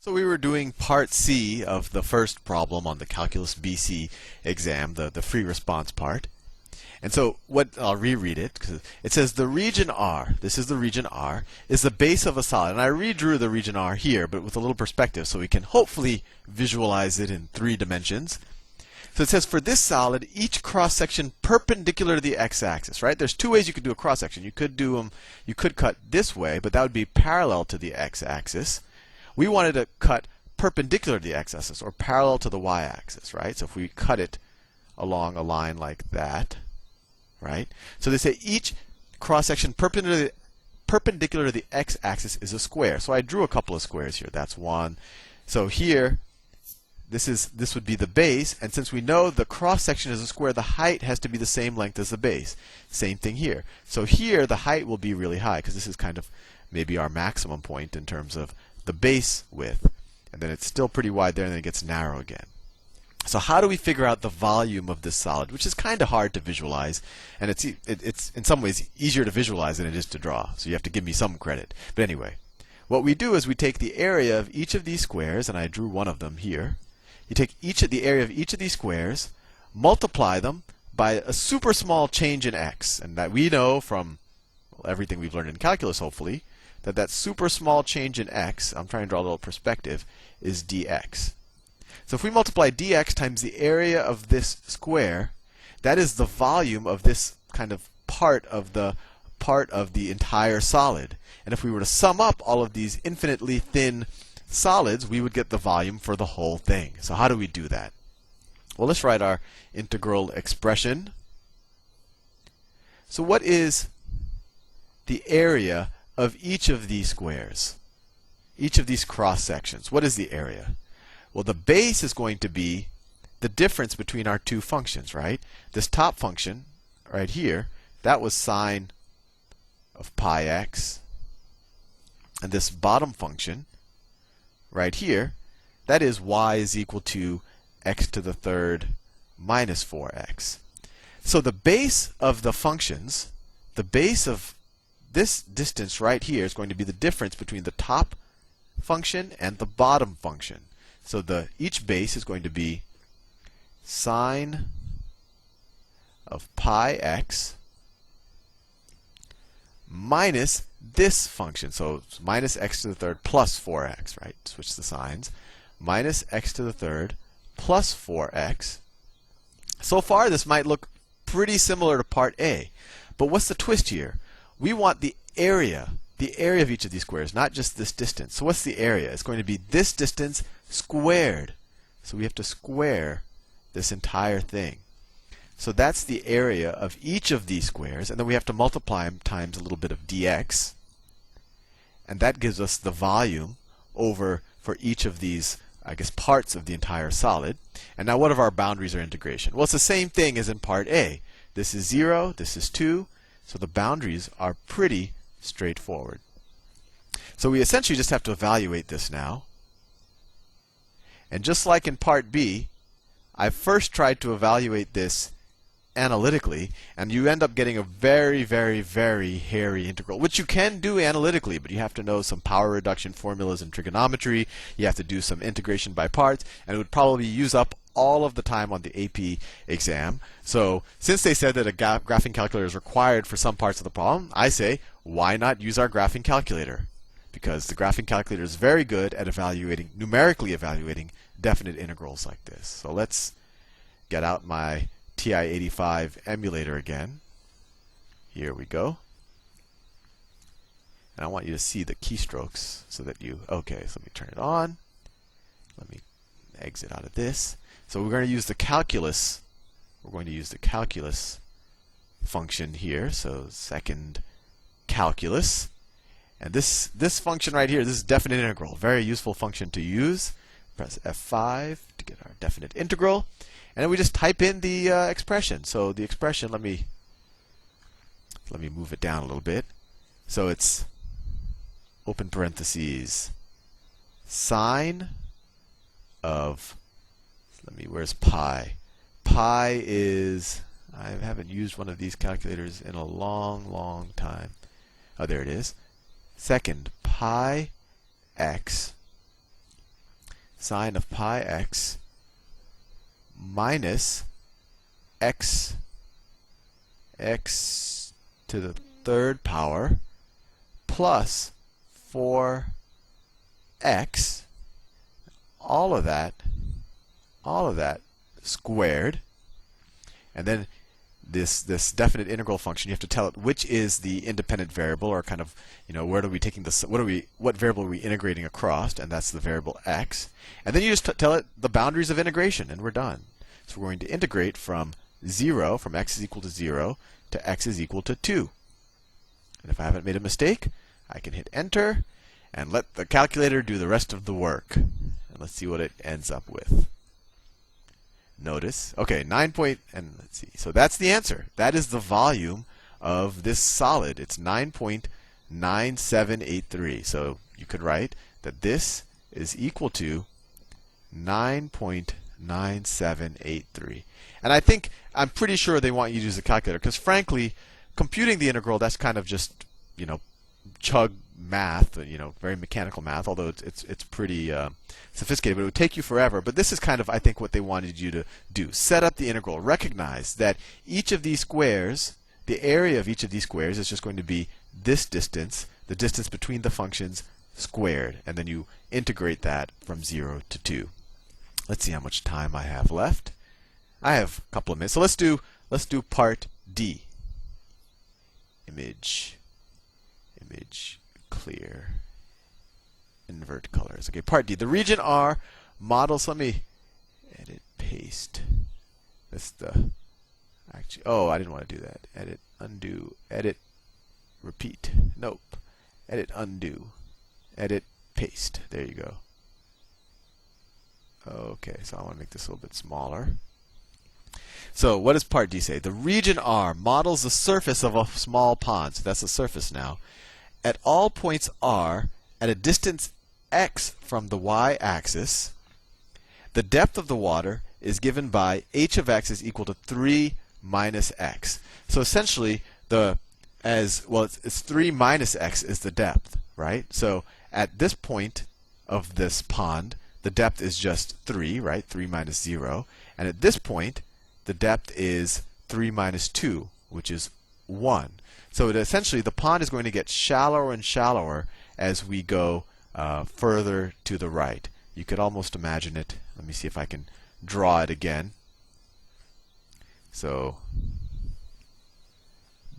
So we were doing part C of the first problem on the Calculus BC exam, the free response part. And so I'll reread it, because it says the region R, this is the region R, is the base of a solid. And I redrew the region R here, but with a little perspective, so we can hopefully visualize it in 3 dimensions. So it says for this solid, each cross-section perpendicular to the x-axis, right? There's 2 ways you could do a cross-section. You could cut this way, but that would be parallel to the x-axis. We wanted to cut perpendicular to the x-axis, or parallel to the y-axis, right? So if we cut it along a line like that, right? So they say each cross-section perpendicular to the x-axis is a square. So I drew a couple of squares here. That's one. So here, this would be the base, and since we know the cross-section is a square, the height has to be the same length as the base. Same thing here. So here, the height will be really high, because this is kind of maybe our maximum point in terms of the base width. And then it's still pretty wide there, and then it gets narrow again. So how do we figure out the volume of this solid, which is kind of hard to visualize, and it's in some ways easier to visualize than it is to draw. So you have to give me some credit. But anyway, what we do is we take the area of each of these squares, and I drew one of them here. You take the area of each of these squares, multiply them by a super small change in x, and that we know from everything we've learned in calculus, hopefully, that super small change in x, I'm trying to draw a little perspective, is dx. So if we multiply dx times the area of this square, that is the volume of this kind of part of the entire solid. And if we were to sum up all of these infinitely thin solids, we would get the volume for the whole thing. So how do we do that? Well, let's write our integral expression. So what is the area of each of these squares? Each of these cross sections. What is the area? Well, the base is going to be the difference between our 2 functions, right? This top function right here, that was sine of pi x. And this bottom function right here, that is y is equal to x to the third minus 4x. So the base of the functions, the base of this distance right here is going to be the difference between the top function and the bottom function. So each base is going to be sine of pi x minus this function. So it's minus x to the third plus 4x, right? Switch the signs. Minus x to the third plus 4x. So far, this might look pretty similar to part A. But what's the twist here? We want the area of each of these squares, not just this distance. So what's the area? It's going to be this distance squared. So we have to square this entire thing. So that's the area of each of these squares, and then we have to multiply them times a little bit of dx. And that gives us the volume over for each of these, I guess, parts of the entire solid. And now what are our boundaries or integration? Well, it's the same thing as in part A. This is 0, this is 2, so the boundaries are pretty straightforward. So we essentially just have to evaluate this now. And just like in part B, I first tried to evaluate this analytically, and you end up getting a very, very, very hairy integral, which you can do analytically, but you have to know some power reduction formulas in trigonometry. You have to do some integration by parts, and it would probably use up all of the time on the AP exam. So since they said that a graphing calculator is required for some parts of the problem, I say, why not use our graphing calculator? Because the graphing calculator is very good at numerically evaluating definite integrals like this. So let's get out my TI-85 emulator again. Here we go. And I want you to see the keystrokes so that okay, so let me turn it on. Let me exit out of this. So we're going to use the calculus. We're going to use the calculus function here. So second calculus. And this function right here, this is definite integral. Very useful function to use. Press F5 to get our definite integral. And then we just type in the expression. So the expression, let me move it down a little bit. So it's open parentheses sine of, where's pi? Pi is, I haven't used one of these calculators in a long, long time. Oh, there it is. Second, pi x sine of pi x minus x to the third power plus 4x, all of that squared. And then this definite integral function, you have to tell it which is the independent variable, or kind of, where are we taking this, what variable are we integrating across, and that's the variable x. And then you just tell it the boundaries of integration, and we're done. So we're going to integrate from 0, from x is equal to 0, to x is equal to 2. And if I haven't made a mistake, I can hit enter and let the calculator do the rest of the work. And let's see what it ends up with. Notice, okay, and let's see. So that's the answer. That is the volume of this solid. It's 9.9783. So you could write that this is equal to 9.9783. And I'm pretty sure they want you to use a calculator, because frankly, computing the integral, that's kind of just, chug math, very mechanical math, although it's pretty sophisticated, but it would take you forever. But this is kind of, I think, what they wanted you to do. Set up the integral. Recognize that each of these squares, the area of each of these squares is just going to be this distance, the distance between the functions squared, and then you integrate that from 0 to 2. Let's see how much time I have left. I have a couple of minutes. So let's do part D. Image clear, invert colors. Okay, part D. The region R models. Let me edit, paste. That's the actually. Oh, I didn't want to do that. Edit, undo, edit, repeat. Nope. Edit, undo, edit, paste. There you go. Okay, so I want to make this a little bit smaller. So what does part D say? The region R models the surface of a small pond. So that's the surface now. At all points R, at a distance x from the y-axis, the depth of the water is given by h of x is equal to 3 minus x. So essentially, it's 3 minus x is the depth, right? So at this point of this pond, the depth is just 3, right? 3 minus 0. And at this point, the depth is 3 minus 2, which is 1. So essentially, the pond is going to get shallower and shallower as we go further to the right. You could almost imagine it. Let me see if I can draw it again. So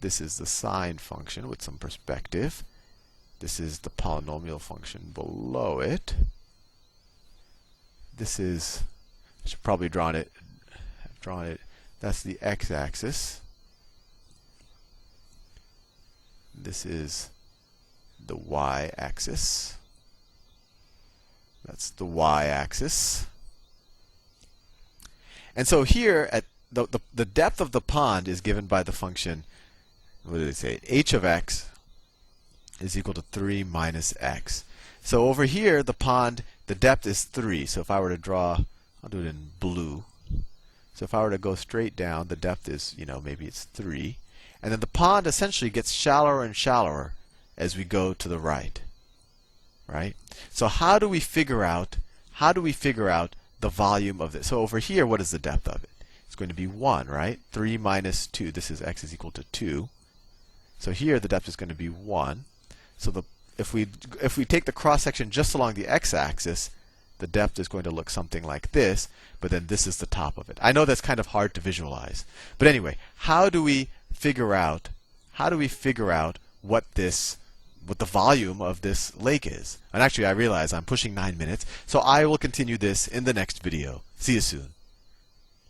this is the sine function with some perspective. This is the polynomial function below it. This is, I should probably have drawn it. That's the x-axis. This is the y-axis. That's the y-axis. And so here, at the depth of the pond is given by the function, what did they say? H of x is equal to 3 minus x. So over here, the pond, the depth is 3. So if I were to draw, I'll do it in blue. So if I were to go straight down, the depth is, maybe it's 3. And then the pond essentially gets shallower and shallower as we go to the right. Right? So how do we figure out the volume of this? So over here, what is the depth of it? It's going to be 1, right? 3 minus 2. This is x is equal to 2. So here the depth is going to be 1. So if we take the cross section just along the x-axis, the depth is going to look something like this, but then this is the top of it. I know that's kind of hard to visualize. But anyway, how do we figure out what the volume of this lake is? And actually, I realize I'm pushing 9 minutes, so I will continue this in the next video. See you soon.